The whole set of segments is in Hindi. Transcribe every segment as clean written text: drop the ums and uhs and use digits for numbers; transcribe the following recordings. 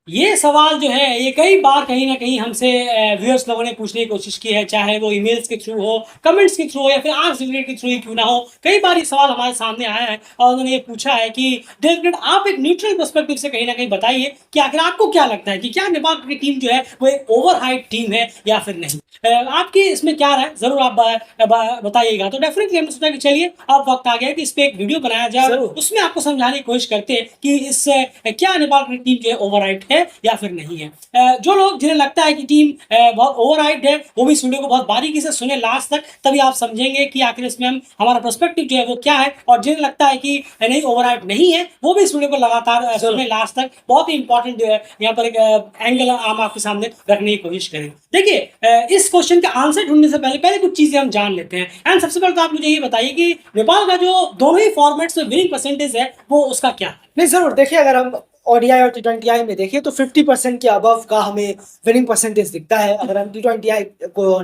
ये सवाल जो है ये कई बार कहीं न कहीं हमसे व्यूअर्स लोगों ने पूछने की कोशिश की है, चाहे वो ईमेल्स के थ्रू हो, कमेंट्स के थ्रू हो या फिर आज रिलेटेड के थ्रू ही क्यों ना हो। कई बार ये सवाल हमारे सामने आया है और उन्होंने ये पूछा है कि डेविड आप एक न्यूट्रल पर्सपेक्टिव से कहीं न कहीं बताइए कि आखिर आपको क्या लगता है कि क्या नेपाल की टीम जो है वो एक ओवर हाइप्ड टीम है या फिर नहीं? आपकी इसमें क्या राय ज़रूर आप बताइएगा। तो डेफिनेटली हमने सोचा कि चलिए अब वक़्त आ गया है कि इस पे एक वीडियो बनाया जाए और उसमें आपको समझाने की कोशिश करते हैं कि इस क्या नेपाल की टीम जो है ओवर हाइप्ड है या फिर नहीं है। जो लोग जिन्हें लगता है कि टीम बहुत ओवरहाइप्ड है वो भी इस वीडियो को बहुत बारीकी से सुने लास्ट तक, तभी आप समझेंगे कि आखिर इसमें हम हमारा पर्सपेक्टिव जो है वो क्या है। और जिन्हें लगता है कि नहीं ओवरहाइप्ड नहीं है वो भी इस वीडियो को लगातार सुने लास्ट तक। बहुत ही इंपॉर्टेंट जो है यहाँ पर एक एंगल हम आपके सामने रखने की कोशिश करेंगे। देखिए इस क्वेश्चन का आंसर ढूंढने से पहले पहले कुछ चीजें हम जान लेते हैं। एंड सबसे पहले तो आप मुझे ये बताइए कि नेपाल का जो दोनों ही फॉर्मेट्स में विनिंग परसेंटेज है वो उसका क्या है? नहीं, जरूर देखिए, अगर हम ओडीआई और टी20आई में देखें तो 50% के अबव का हमें विनिंग परसेंटेज दिखता है। अगर हम टी20आई को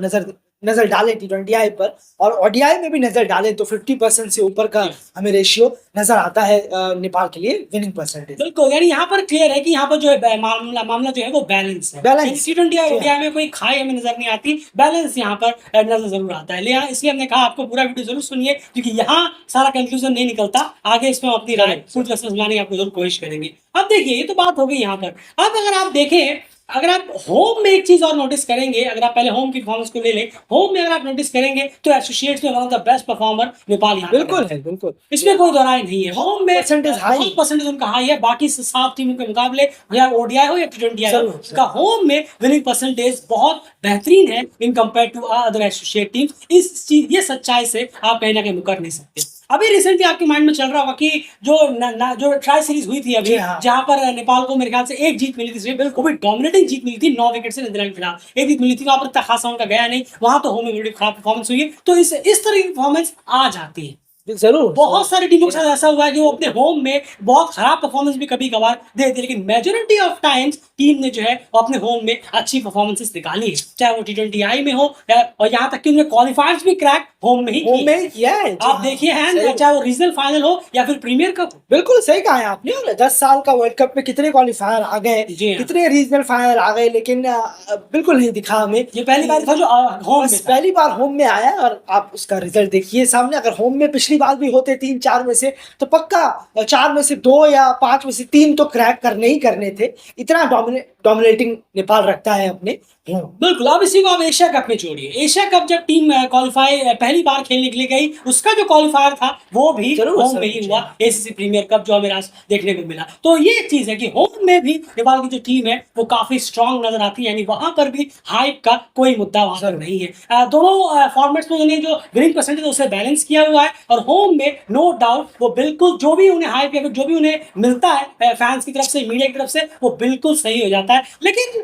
नजर डालें टी20आई पर और ओडीआई में भी नजर डालें तो 50% से ऊपर का हमें रेशियो नजर आता है नेपाल के लिए विनिंग परसेंटेज। बिल्कुल, यानी यहाँ पर क्लियर है कि यहाँ पर जो है मामला जो है वो बैलेंस है। बैलेंस टी20 और ओडीआई में कोई खाई हमें नजर नहीं आती, बैलेंस यहाँ पर नजर जरूर आता है। लिया इसलिए हमने कहा आपको पूरा वीडियो जरूर सुनिए क्योंकि यहाँ सारा कंक्लूजन नहीं निकलता। आगे इसमें हम अपनी राय पूरी तरह से समझाने की आपको जरूर कोशिश करेंगे। अब देखिए ये तो बात हो गई यहाँ पर। अब अगर आप देखें, अगर आप होम में एक चीज और नोटिस करेंगे, अगर आप पहले होम की परफॉर्मेंस को ले लें, होम में अगर आप नोटिस करेंगे तो एसोसिएट्स में one of the best performer Nepal यहाँ बिल्कुल है, बिल्कुल इसमें कोई दो राय नहीं है। होम में परसेंटेज हाई, परसेंटेज उनका हाई है बाकी 7 टीमों के मुकाबले, या ओडीआई हो या टी20 हो, उसका होम में विनिंग परसेंटेज बहुत बेहतरीन है in compare to other associate teams. इस चीज ये सच्चाई से आप कहीं ना कहीं मुकर नहीं सकते। अभी रिसेंटली आपके माइंड में चल रहा होगा कि जो ट्राई सीरीज हुई थी अभी, जहां पर नेपाल को मेरे ख्याल से एक जीत मिली थी सिर्फ, वो भी डोमिनेटिंग जीत मिली थी 9 विकेट से नीदरलैंड के खिलाफ। एक जीत मिली थी, वहां पर इतना खासा उनका गया नहीं, वहां तो होम में बड़ी खराब परफॉर्मेंस हुई है। तो इस तरह की परफॉर्मेंस आ जाती है। जरूर बहुत सारी टीमों के साथ ऐसा हुआ है कि वो अपने होम में बहुत खराब परफॉर्मेंस भी कभी कभार देती है, लेकिन मेजोरिटी ऑफ टाइम्स टीम ने जो है वो अपने होम में अच्छी परफॉर्मेंसेस निकाली है, चाहे वो टी20आई में हो और यहाँ तक कि उन्होंने क्वालिफायर्स भी क्रैक होम में ही किया है। आप देखिए हैं, चाहे वो रीजनल फाइनल हो या फिर प्रीमियर कप। बिल्कुल सही कहा है आपने। 10 साल का वर्ल्ड कप में कितने क्वालिफायर आ गए, कितने रीजनल फाइनल आ गए, लेकिन बिल्कुल नहीं दिखा हमें। ये पहली बार था जो होम में पहली बार होम में आया और आप उसका रिजल्ट देखिए सामने। अगर होम में पिछली बार भी होते 3-4 में से तो पक्का 4 में से 2 या 5 में से 3 तो क्रैक करने थे। इतना डोमिनेटिंग नेपाल रखता है अपने। बिल्कुल। अब इसी को आप एशिया कप में छोड़िए। एशिया कप जब टीम क्वालिफाई पहली बार खेलने के लिए गई, उसका जो क्वालिफायर था वो भी होम में ही हुआ, एसीसी प्रीमियर कप जो हमें आज देखने को मिला। तो ये एक चीज है कि होम में भी नेपाल की जो टीम है वो काफी स्ट्रांग नजर आती है, यानी वहां पर भी हाइप का कोई मुद्दा वहां पर नहीं है। दोनों फॉर्मेट्स में उन्होंने जो विनिंग परसेंटेज उसे बैलेंस किया हुआ है और होम में नो डाउट वो बिल्कुल जो भी उन्हें हाइप या जो भी उन्हें मिलता है फैंस की तरफ से, मीडिया की तरफ से, वो बिल्कुल सही हो जाता है। लेकिन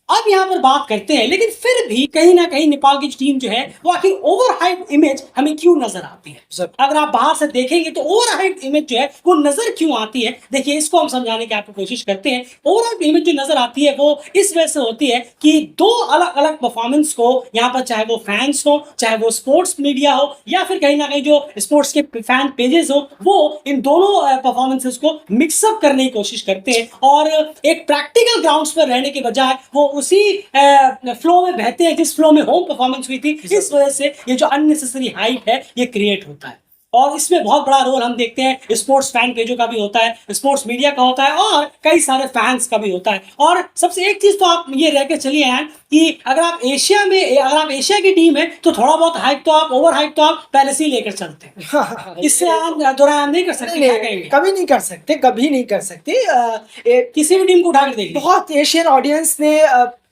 अब यहाँ पर बात करते हैं, लेकिन फिर भी कहीं ना कहीं नेपाल की टीम जो है वो आखिर ओवर हाइप इमेज हमें क्यों नजर आती है? अगर आप बाहर से देखेंगे तो ओवर हाइप इमेज जो है वो नजर क्यों आती है, देखिए इसको हम समझाने की आपको कोशिश करते हैं। ओवर हाइप इमेज जो नजर आती है वो इस वजह से होती है कि दो अलग अलग परफॉर्मेंस को यहाँ पर, चाहे वो फैंस हो, चाहे वो स्पोर्ट्स मीडिया हो, या फिर कहीं ना कहीं जो स्पोर्ट्स के फैन पेजेस हो, वो इन दोनों परफॉर्मेंसेस को मिक्सअप करने की कोशिश करते हैं और एक प्रैक्टिकल ग्राउंड्स पर रहने के बजाय वो उसी फ्लो में बहते हैं जिस फ्लो में होम परफॉर्मेंस हुई थी। इस वजह से ये जो अननेसेसरी हाइप है ये क्रिएट होता है और इसमें बहुत बड़ा रोल हम देखते हैं स्पोर्ट्स फैन पेजों का भी होता है, स्पोर्ट्स मीडिया का होता है और कई सारे फैंस का भी होता है। और सबसे एक चीज तो आप ये रह के चलिए हैं कि अगर आप एशिया की टीम है तो थोड़ा बहुत हाइप तो आप, ओवर हाइप तो आप पहले से ही लेकर चलते हैं। इससे आप दोहराया नहीं कर सकते, कभी नहीं कर सकते, कभी नहीं कर सकते। किसी भी टीम को उठाकर देखिए, बहुत एशियन ऑडियंस ने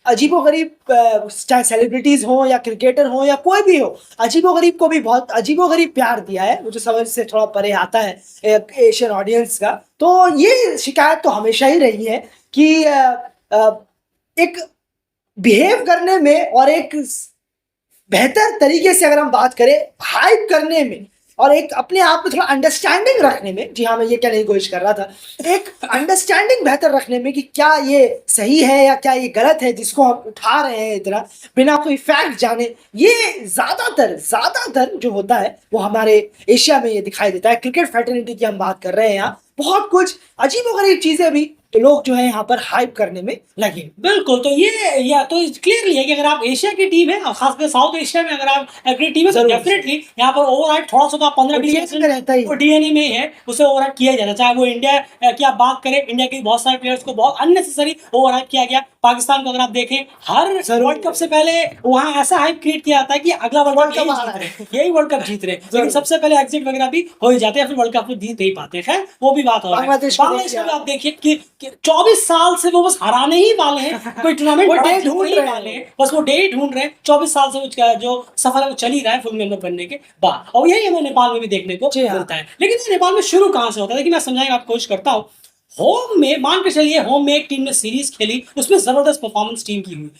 अजीबोगरीब, चाहे सेलिब्रिटीज हो या क्रिकेटर हो या कोई भी हो, अजीबोगरीब को भी बहुत अजीबोगरीब प्यार दिया है, मुझे समझ से थोड़ा परे आता है एशियन ऑडियंस का। तो ये शिकायत तो हमेशा ही रही है कि एक बिहेव करने में और एक बेहतर तरीके से अगर हम बात करें हाइप करने में और एक अपने आप में थोड़ा अंडरस्टैंडिंग रखने में, जी हाँ मैं ये कहने की कोशिश कर रहा था, एक अंडरस्टैंडिंग बेहतर रखने में कि क्या ये सही है या क्या ये गलत है जिसको हम उठा रहे हैं इतना बिना कोई फैक्ट जाने, ये ज्यादातर जो होता है वो हमारे एशिया में ये दिखाई देता है। क्रिकेट फैटर्निटी की हम बात कर रहे हैं, यहाँ बहुत कुछ अजीबोगरीब चीजें भी तो लोग जो है यहाँ पर हाइप करने में लगे। बिल्कुल, तो ये या तो क्लियरली है कि अगर आप एशिया की टीम है और खासकर साउथ एशिया में अगर आप क्रिकेट टीम है तो जरूर। डेफिनेटली यहाँ पर ओवरहाइट थोड़ा सा तो आप वो DNA में रहता ही है। 15-20% डीएनए में है, उसे ओवरहाइट किया जाता है। चाहे वो इंडिया की आप बात करें, इंडिया के बहुत सारे प्लेयर्स को बहुत अननेसेसरी ओवरहाइट किया गया। पाकिस्तान को अगर आप देखें, हर जरूर। वर्ल्ड कप से पहले वहाँ ऐसा हाइप क्रिएट किया जाता है कि अगला वर्ल्ड कप यही वर्ल्ड कप जीत रहे, लेकिन सबसे पहले एग्जिट वगैरह भी हो ही जाते हैं, फिर वर्ल्ड कप को जीत नहीं पाते। खैर वो भी बात हो रहा है। बांग्लादेश को बांग्लादेश देखिए में आप देखिए कि 24 साल से वो बस हराने ही वाले हैं, कोई टूर्नामेंट वो बड़ा डे जीतने ढूंढ ही रहे हैं। वाले हैं, बस वो डे ही ढूंढ रहे हैं। 24 साल से उसका जो सफर है वो चल ही रहा है फुल मेंबर बनने के बाद, और यही हमें नेपाल में भी देखने को जी हाँ। मिलता है। लेकिन ये नेपाल में शुरू कहाँ से होता है, देखिए मैं समझाने की आपको कोशिश करता हूँ। होम में मान के चलिए, होम में एक टीम ने सीरीज खेली, उसमें जबरदस्त परफॉर्मेंस टीम की हुई।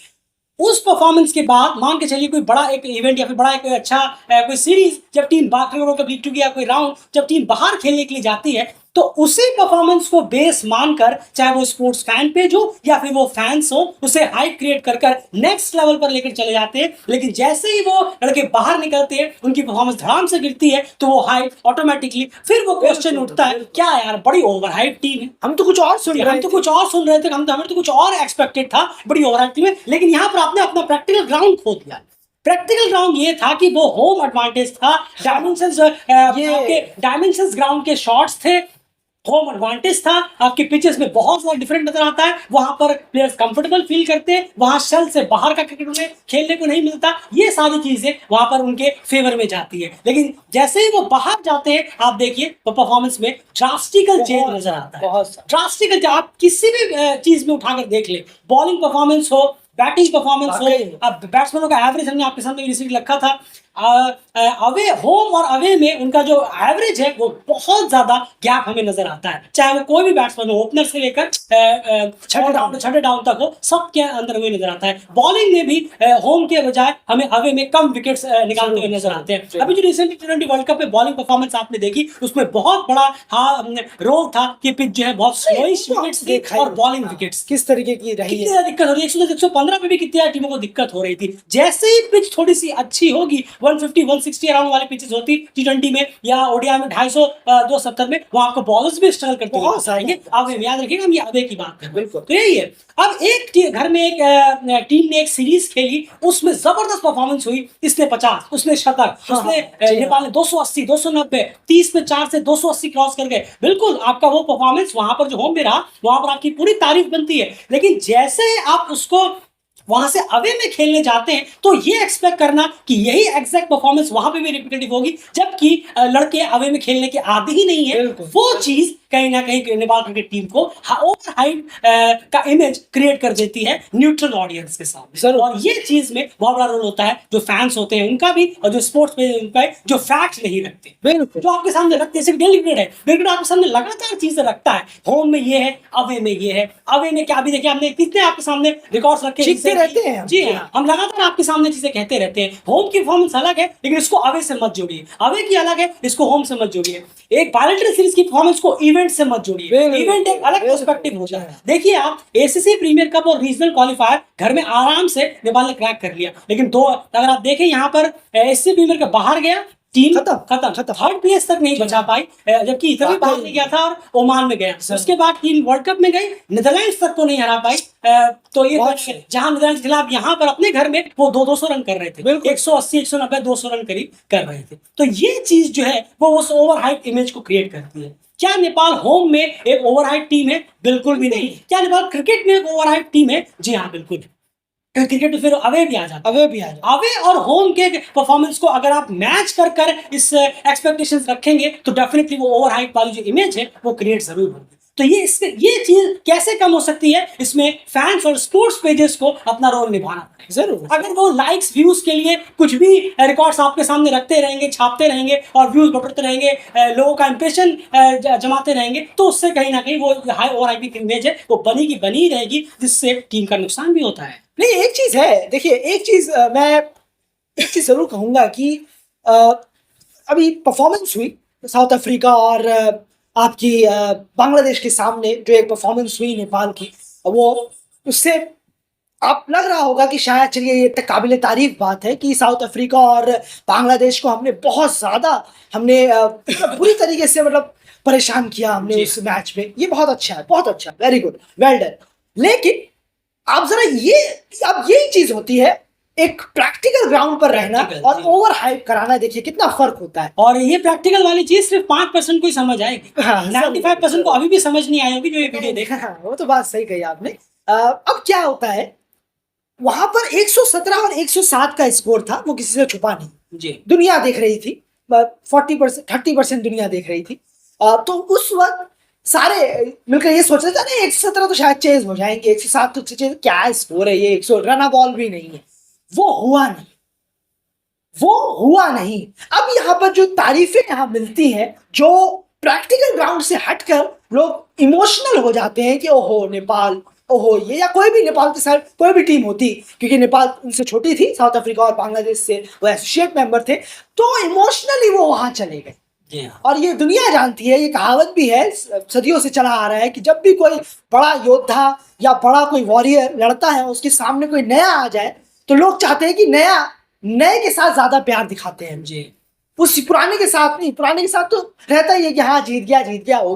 उस परफॉर्मेंस के बाद मान के चलिए कोई बड़ा एक इवेंट या फिर बड़ा एक अच्छा कोई सीरीज, जब टीम बाहर लीग टू या कोई राउंड जब टीम बाहर खेलने के लिए जाती है, तो उसी परफॉर्मेंस को बेस मानकर, चाहे वो स्पोर्ट्स फैन पेज हो या फिर वो फैंस हो, उसे हाइप क्रिएट कर कर नेक्स्ट लेवल पर लेकर चले जाते हैं। लेकिन जैसे ही वो लड़के बाहर निकलते हैं, उनकी परफॉर्मेंस धड़ाम से गिरती है, तो वो हाइप ऑटोमेटिकली, फिर वो क्वेश्चन उठता है, क्या यार बड़ी ओवर हाइप टीम है, हम तो कुछ और सुन रहे हम तो कुछ और सुन रहे थे, हमें तो कुछ और एक्सपेक्टेड था बड़ी ओवर हाइप टीम है। लेकिन यहाँ पर आपने अपना प्रैक्टिकल ग्राउंड खो दिया। प्रैक्टिकल ग्राउंड ये था कि वो होम एडवांटेज था, डायमेंशंस आपके डायमेंशंस ग्राउंड के शॉट्स थे, होम एडवांटेज था। आपके पिचेस में बहुत ज्यादा डिफरेंट नजर आता है, वहां पर प्लेयर्स कंफर्टेबल फील करते हैं, वहां शेल से बाहर का क्रिकेट उन्हें खेलने को नहीं मिलता। ये सारी चीजें वहां पर उनके फेवर में जाती है। लेकिन जैसे ही वो बाहर जाते हैं, आप देखिए परफॉर्मेंस में ड्रास्टिकल चेंज नजर आता है, बहुत ड्रास्टिकल। आप किसी भी चीज में उठाकर देख ले, बॉलिंग परफॉर्मेंस हो, बैटिंग परफॉर्मेंस हो, अब बैट्समैनों का एवरेज हमने आपके सामने रिसेंटली रखा था। अवे, होम और अवे में उनका जो एवरेज है वो बहुत ज्यादा गैप हमें नजर आता है, चाहे वो कोई भी बैट्समैन हो, ओपनर से लेकर छठे डाउन तक हो, सबके अंदर वही नजर आता है। बॉलिंग में भी होम के बजाय हमें अवे में कम विकेट्स निकालते हुए नजर आते हैं। अभी जो रिसेंटली T20 वर्ल्ड कप में बॉलिंग परफॉर्मेंस आपने देखी, उसमें बहुत बड़ा रोल था कि पिच जो है बहुत स्लोइश विकेट्स थी और बॉलिंग विकेट्स किस तरीके की रही कितनी है। दिक्कत हो रही है। 115 पे भी कितनी टीमों को दिक्कत हो रही थी। जैसे ही पिच थोड़ी सी अच्छी होगी, 150 160 अराउंड वाली पिचेस होती T20 में या ओडीआई में 250 270 में, वहां आपको बॉलर्स भी स्ट्रगल करते हुए बहुत आएंगे। आप याद रखिएगा, हम ये अवे की बात कर रहे हैं। बिल्कुल। तो यही है। अब एक घर में एक टीम ने एक सीरीज खेली, उसमें जबरदस्त परफॉर्मेंस हुई, इसने 50, उसने शतक, उसने नेपाल ने 280 290, 30 में 4 से 280 क्रॉस कर गए। बिल्कुल आपका वो परफॉर्मेंस वहां पर जो होम में रहा, वहां पर आपकी पूरी तारीफ बनती है। लेकिन जैसे आप उसको वहां से अवे में खेलने जाते हैं, तो ये एक्सपेक्ट करना कि यही एग्जैक्ट परफॉर्मेंस वहां पे भी रिपीटेटिव होगी, जबकि लड़के अवे में खेलने के आदी ही नहीं है। वो चीज कहीं ना कहीं नेपाल क्रिकेट टीम को ओवर हाइप का इमेज क्रिएट कर देती है न्यूट्रल ऑडियंस के सामने। और ये चीज में बहुत बड़ा रोल होता है जो फैंस होते हैं उनका भी, और जो स्पोर्ट्स पे उनका जो फैक्ट नहीं रखते, जो आपके सामने रखते हैं। डेली क्रिकेट है, क्रिकेट आपके सामने लगातार चीजें रखता है, होम में ये है, अवे में ये है। अवे में क्या, अभी देखिए हमने कितने आपके सामने रिकॉर्ड्स रखे रहते हैं। जी हाँ, हम लगातार आपके सामने चीजें कहते रहते हैं। होम की परफॉर्मेंस अलग है, लेकिन इसको अवे से मत जोड़िए, अवे की अलग है, इसको होम से मत जोड़िए। एक बायलैटरल सीरीज की परफॉर्मेंस को इवेंट से मत जोड़िए, इवेंट एक अलग पर्सपेक्टिव हो जाए। देखिए आप एसीसी प्रीमियर कप और रीजनल क्वालिफायर घर में आराम से नेपाल ने क्रैक कर लिया, लेकिन दो अगर आप देखें यहाँ पर एसीसी प्रीमियर कप बाहर गया, टीम खत्म, थर्ड प्लेस तक नहीं बचा पाई, जबकि इटली बाहर नहीं गया था और ओमान में गया। उसके बाद टीम वर्ल्ड कप में गई, नीदरलैंड्स तक को नहीं हरा पाई। तो ये जहां नीदरलैंड्स के खिलाफ यहाँ पर अपने घर में वो 200 रन कर रहे थे, 180 190 200 रन करीब कर रहे थे। तो ये चीज जो है वो उस ओवर हाइप इमेज को क्रिएट करती है। क्या नेपाल होम में एक ओवर हाइप टीम है? बिल्कुल भी नहीं। क्या नेपाल क्रिकेट में एक ओवर हाइप टीम है? जी हाँ, बिल्कुल। क्रिकेट फिर अवे भी आ जाता है, अवे और होम के परफॉर्मेंस को अगर आप मैच कर कर इस एक्सपेक्टेशंस रखेंगे, तो डेफिनेटली वो ओवर हाइप वाली जो इमेज है वो क्रिएट जरूर होगी। तो ये चीज कैसे कम हो सकती है? इसमें फैंस और स्पोर्ट्स पेजेस को अपना रोल निभाना जरूर। अगर वो लाइक्स व्यूज के लिए कुछ भी रिकॉर्ड्स आपके सामने रखते रहेंगे, छापते रहेंगे और व्यूज बढ़ते रहेंगे, लोगों का इंप्रेशन जमाते रहेंगे, तो उससे कहीं ना कहीं वो हाई ओवर हाइप इमेज है वो बनी की बनी रहेगी, जिससे टीम का नुकसान भी होता है। नहीं, एक चीज है, देखिए एक चीज मैं एक चीज जरूर कहूंगा कि अभी परफॉर्मेंस हुई साउथ अफ्रीका और आपकी बांग्लादेश के सामने, जो एक परफॉर्मेंस हुई नेपाल की, वो उससे आप लग रहा होगा कि शायद चलिए ये काबिल तारीफ बात है कि साउथ अफ्रीका और बांग्लादेश को हमने बहुत ज्यादा बुरी तरीके से परेशान किया हमने जी। उस मैच में, ये बहुत अच्छा है, बहुत अच्छा, वेरी गुड, वेल डन। लेकिन आप जरा ये, अब यही चीज होती है एक प्रैक्टिकल ग्राउंड पर रहना Practical, और जी। ओवर हाइप कराना, देखिए कितना फर्क होता है। और ये प्रैक्टिकल वाली चीज सिर्फ 5% को ही समझ आएगी, हाँ, 95% को अभी भी समझ नहीं आई होगी जो ये वीडियो देख। हाँ, वो तो बात सही कही आपने। अब क्या होता है, वहां पर 117 और 107 का स्कोर था, वो किसी से छुपा नहीं, जी दुनिया देख रही थी, 40% 30% दुनिया देख रही थी। तो उस वक्त सारे मिलकर ये सोच रहे थे ना 117 तो शायद चेज हो जाएंगे, 107 तो चेज, क्या स्कोर है ये, 100 रन बॉल भी नहीं है। वो हुआ नहीं, वो हुआ नहीं। अब यहाँ पर जो तारीफें यहाँ मिलती हैं, जो प्रैक्टिकल ग्राउंड से हटकर लोग इमोशनल हो जाते हैं कि ओहो नेपाल, ओहो ये, या कोई भी नेपाल के साथ कोई भी टीम होती, क्योंकि नेपाल उनसे छोटी थी, साउथ अफ्रीका और बांग्लादेश से वो एसोसिएट मेंबर थे, तो इमोशनली वो वहां चले गए। जी हाँ। और ये दुनिया जानती है, ये कहावत भी है, सदियों से चला आ रहा है कि जब भी कोई बड़ा योद्धा या बड़ा कोई वॉरियर लड़ता है, उसके सामने कोई नया आ जाए, तो लोग चाहते हैं कि नए के साथ ज्यादा प्यार दिखाते हैं। जी उस पुराने के साथ नहीं, पुराने के साथ तो रहता ही है कि हाँ जीत गया, हो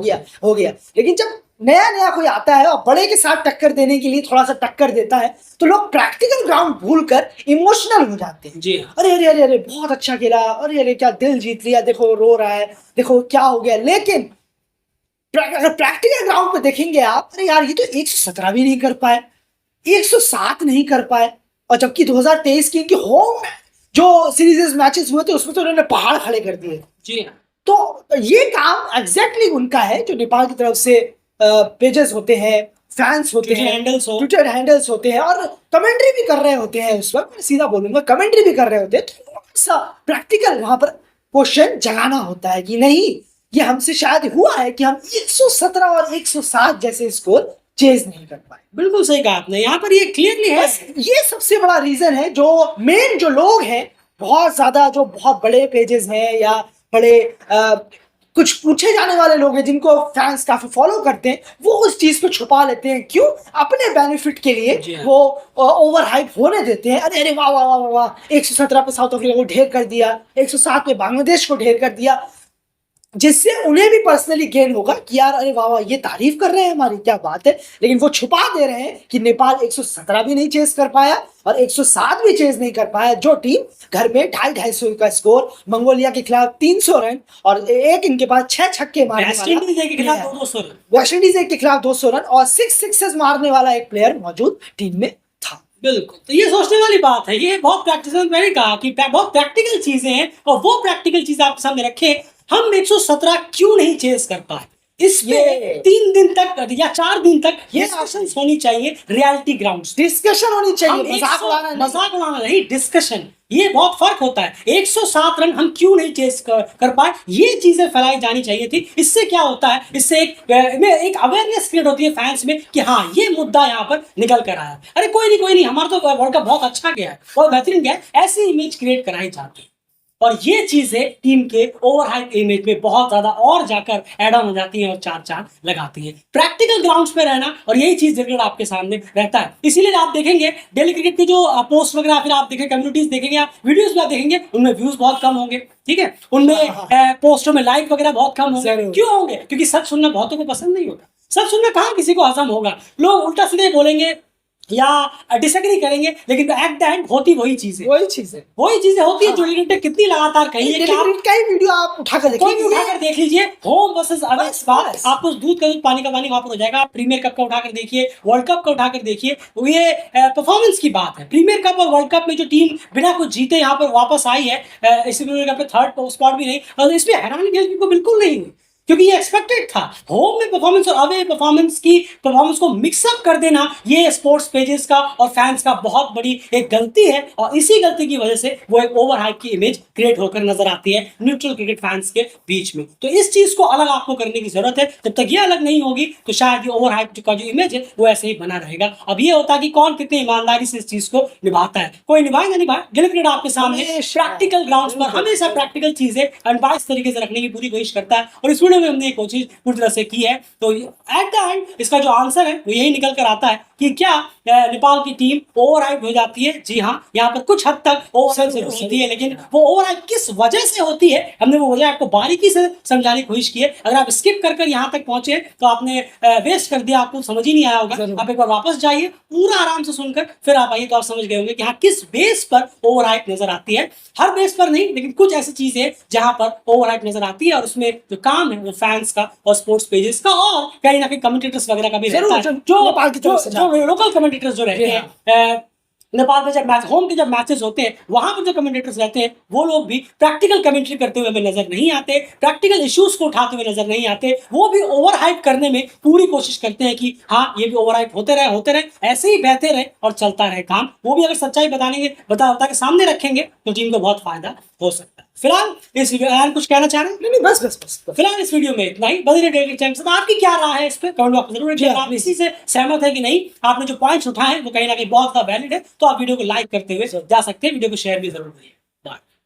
गया। लेकिन जब नया कोई आता है और बड़े के साथ टक्कर देने के लिए थोड़ा सा टक्कर देता है, तो लोग प्रैक्टिकल ग्राउंड भूलकर इमोशनल हो जाते हैं। जी अरे अरे अरे अरे बहुत अच्छा खेला, अरे अरे क्या दिल जीत लिया, देखो रो रहा है, देखो क्या हो गया। लेकिन अगर प्रैक्टिकल ग्राउंड पे देखेंगे आप, अरे यार ये तो 117 भी नहीं कर पाए, 107 नहीं कर पाए, और जबकि 2023 की इनकी होम जो सीरीज मैचेस हुए थे उसमें तो उन्होंने पहाड़ खड़े कर दिए। जी हाँ। तो ये काम एग्जैक्टली उनका है, जो नेपाल की तरफ से पेजेस होते हैं, फैंस होते Twitter हैं, handles हो। ट्विटर हैंडल्स होते हैं, और कमेंट्री भी कर रहे होते हैं, उस वक्त मैं सीधा बोलूंगा कमेंट्री भी कर रहे होते हैं, तो सा प्रैक्टिकल वहां पर क्वेश्चन जगाना होता है कि नहीं, ये हमसे शायद हुआ है कि हम 117 और 107 जैसे स्कोर चेज नहीं कर पाए। बिल्कुल सही कहा आपने, यहाँ पर ये क्लियरली है। बस ये सबसे बड़ा रीजन है, जो मेन जो लोग हैं, बहुत ज्यादा जो बहुत बड़े पेजेस हैं या बड़े कुछ पूछे जाने वाले लोग हैं जिनको फैंस काफी फॉलो करते हैं, वो उस चीज को छुपा लेते हैं। क्यों? अपने बेनिफिट के जी लिए हाँ। वो ओवर हाइप होने देते हैं। अरे अरे वाह वाह वाह वाह, 117 पे साउथ अफ्रीका को ढेर कर दिया, 107 पे बांग्लादेश को ढेर कर दिया, जिससे उन्हें भी पर्सनली गेन होगा कि यार अरे वाह वाह ये तारीफ कर रहे हैं हमारी, क्या बात है। लेकिन वो छुपा दे रहे हैं कि नेपाल 117 भी नहीं चेस कर पाया और 107 भी चेस नहीं कर पाया, जो टीम घर में 250 का स्कोर, मंगोलिया के खिलाफ 300 रन और एक इनके पास 6 छक्के मारने वेस्ट वाला, इंडीज के खिलाफ 200 रन, वेस्ट इंडीज के खिलाफ 200 रन और 6 सिक्सेस मारने वाला एक प्लेयर मौजूद टीम में था। बिल्कुल। तो ये सोचने वाली बात है, ये बहुत प्रैक्टिकल, मैंने कहा कि बहुत प्रैक्टिकल चीजें हैं, और वो प्रैक्टिकल चीज आपके सामने रखे। हम 117 क्यों नहीं चेस कर पाए, इस पे 3 दिन तक या 4 दिन तक ये डिस्कशन होनी चाहिए, रियलिटी ग्राउंड्स, डिस्कशन होनी चाहिए, मजाक उड़ाना नहीं, डिस्कशन। ये बहुत फर्क होता है। 107 रन हम क्यों नहीं चेस कर पाए, ये चीजें फैलाई जानी चाहिए थी। इससे क्या होता है, इससे एक अवेयरनेस क्रिएट होती है फैंस में कि हाँ ये मुद्दा यहाँ पर निकल कर आया। अरे कोई नहीं, हमारा तो वर्ल्ड कप बहुत अच्छा गया है, बहुत बेहतरीन गया है, ऐसी इमेज क्रिएट कराई जाती है। और ये चीजें टीम के ओवर हाइप इमेज में बहुत ज्यादा और जाकर एड ऑन हो जाती है और चार चांद लगाती है। प्रैक्टिकल ग्राउंड्स पे रहना, और यही चीज क्रिकेट आपके सामने रहता है। इसीलिए आप देखेंगे डेली क्रिकेट की जो पोस्ट वगैरह, फिर आप देखेंगे कम्युनिटीज देखेंगे, आप वीडियोस भी आप देखेंगे, उनमें व्यूज बहुत कम होंगे, ठीक है, उनमें पोस्टों में लाइक वगैरह बहुत कम होंगे। क्यों होंगे? क्योंकि सच सुनना बहुतों को पसंद नहीं होता। सच सुनना कहाँ किसी को हजम होगा, लोग उल्टा सीधे बोलेंगे या डिसएग्री करेंगे, लेकिन एट द एंड होती वही चीजें होती है जो क्रिकेट कितनी लगातार कही है। का ही वीडियो आप उठाकर देख लीजिए, होम वर्सेस अवे, आपको दूध का दूध पानी का पानी वहां पर हो जाएगा। आप प्रीमियर कप का उठाकर देखिए, वर्ल्ड कप का उठाकर देखिए, ये परफॉर्मेंस की बात है। प्रीमियर कप और वर्ल्ड कप में जो टीम बिना कुछ जीते यहाँ पर वापस आई है, इस प्रीमियर कप में 3rd स्पॉट भी नहीं, और इसमें हैरानी को बिल्कुल नहीं हुई, क्योंकि ये एक्सपेक्टेड था। होम में परफॉर्मेंस और अवे परफॉर्मेंस को मिक्सअप कर देना, ये स्पोर्ट्स पेजेस का और फैंस का बहुत बड़ी एक गलती है, और इसी गलती की वजह से वो एक ओवर हाइप की इमेज क्रिएट होकर नजर आती है न्यूट्रल क्रिकेट फैंस के बीच में। तो इस चीज को अलग आपको करने की जरूरत है। जब तक ये अलग नहीं होगी तो शायद ये ओवर हाइप का जो इमेज है वो ऐसे ही बना रहेगा। अब ये होता है कि कौन कितनी ईमानदारी से इस चीज को निभाता है, कोई निभाए डेली क्रिकेट आपके सामने प्रैक्टिकल ग्राउंड्स पर हमेशा प्रैक्टिकल चीजें अनबायस्ड तरीके से रखने की पूरी कोशिश करता है। और इस वीडियो वीडियो में हमने ये कोशिश पूरी तरह से की है। तो एट द एंड इसका जो आंसर है वो यही निकल कर आता है कि क्या नेपाल की टीम ओवरहाइप हो जाती है? जी हाँ, यहाँ पर कुछ हद तक ओवरहाइप जरूर होती है, लेकिन वो ओवरहाइप किस वजह से होती है हमने वो वजह आपको बारीकी से समझाने की कोशिश की है। अगर आप स्किप कर कर यहाँ तक पहुंचे तो आपने वेस्ट कर दिया, आपको समझ ही नहीं आया होगा। आप एक बार वापस जाइए, पूरा आराम से सुनकर फिर आप आइए तो आप समझ गए होंगे कि हाँ किस बेस पर ओवरहाइप नजर आती है। हर बेस पर नहीं, लेकिन कुछ ऐसी चीजें हैं जहां पर ओवरहाइप नजर आती है, और उसमें जो काम है वो फैंस का और स्पोर्ट्स पेजेस का और कहीं ना कहीं कमेंटेटर्स वगैरह का भी रहता है। जो नेपाल की तरफ से जो लोकल कमेंटेटर्स जो रहते हैं नेपाल में जब मैच होम के जब मैचेस होते हैं वहां पर जो कमेंटेटर्स रहते हैं वो लोग भी प्रैक्टिकल कमेंट्री करते हुए हमें नजर नहीं आते, प्रैक्टिकल इश्यूज को उठाते हुए नजर नहीं आते। वो भी ओवर हाइप करने में पूरी कोशिश करते हैं कि हाँ ये भी ओवर हाइप होते रहे ऐसे ही बहते रहे और चलता रहे काम। वो भी अगर सच्चाई बता के सामने रखेंगे तो टीम को बहुत फायदा हो सकता है। फिलहाल इस वीडियो कुछ कहना चाह रहे हैं? नहीं, बस फिलहाल इस वीडियो में इतना ही। बदले डेली चैनल से आपकी क्या राय है इस पे कमेंट बॉक्स में जरूर लिखिए। आप इसी से सहमत है कि नहीं? आपने जो पॉइंट्स उठाए वो कहीं ना कहीं बहुत वैलिड है, तो आप वीडियो को लाइक करते हुए जा सकते हैं, वीडियो को शेयर भी जरूर करिए।